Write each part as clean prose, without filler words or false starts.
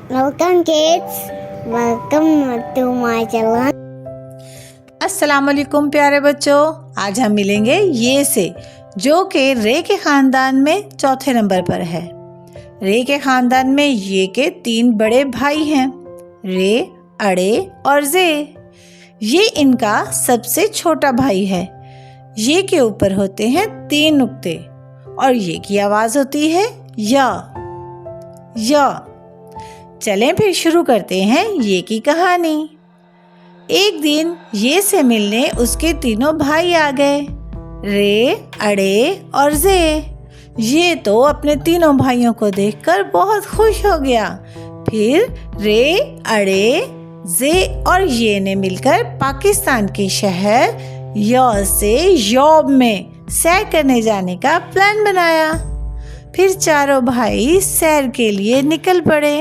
Welcome kids. Welcome to my channel. अस्सलाम वालेकुम प्यारे बच्चों। आज हम मिलेंगे ये से, जो कि रे के ख़ानदान में चौथे नंबर पर है। रे के ख़ानदान में ये के 3 बड़े भाई हैं, रे, अड़े और जे। ये इनका सबसे छोटा भाई है। ये के ऊपर होते हैं 3 नुक्ते और ये की आवाज़ होती है या। चलें फिर शुरू करते हैं ये की कहानी। एक दिन ये से मिलने उसके 3 भाई आ गए, रे, अड़े और जे। ये तो अपने 3 भाइयों को देखकर बहुत खुश हो गया। फिर रे, अड़े, जे और ये ने मिलकर पाकिस्तान के शहर यौ से यौब में सैर करने जाने का प्लान बनाया। फिर चारों भाई सैर के लिए निकल पड़े।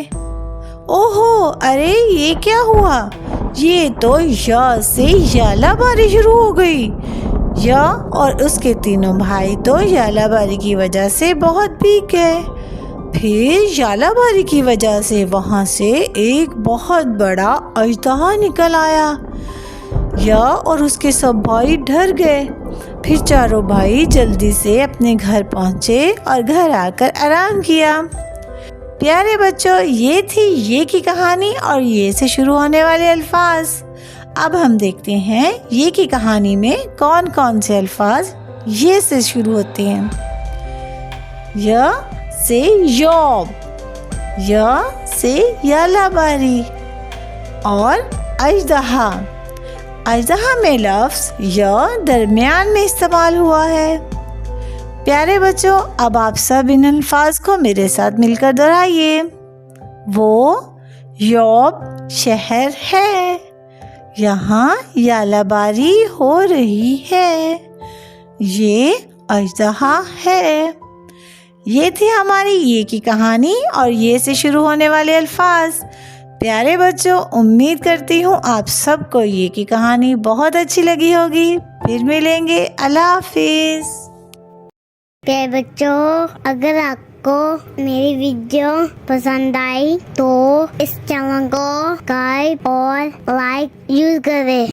ओहो, अरे ये क्या हुआ? ये तो या से यालाबारी शुरू हो गई। या और उसके 3 भाई तो यालाबारी की वजह से बहुत भीग गए। फिर यालाबारी की वजह से वहाँ से एक बहुत बड़ा अजदहा निकल आया। या और उसके सब भाई डर गए। फिर चारों भाई जल्दी से अपने घर पहुँचे और घर आकर आराम किया। प्यारे बच्चों, ये थी ये की कहानी और ये से शुरू होने वाले अल्फाज। अब हम देखते हैं ये की कहानी में कौन कौन से अल्फाज ये से शुरू होते हैं। य से यौब, य से यालाबारी और अजदहा। अजदहा में लफ्ज़ य दरमियान में इस्तेमाल हुआ है। प्यारे बच्चों, अब आप सब इन अल्फाज को मेरे साथ मिलकर दोहराइए। वो यौब शहर है, यहाँ यालाबारी हो रही है, ये अजदहा है। ये थी हमारी ये की कहानी और ये से शुरू होने वाले अल्फाज। प्यारे बच्चों, उम्मीद करती हूँ आप सबको ये की कहानी बहुत अच्छी लगी होगी। फिर मिलेंगे। अल्लाह हाफिज़। प्यारे बच्चों, अगर आपको मेरी वीडियो पसंद आई तो इस चैनल को सब्सक्राइब और लाइक यूज करें।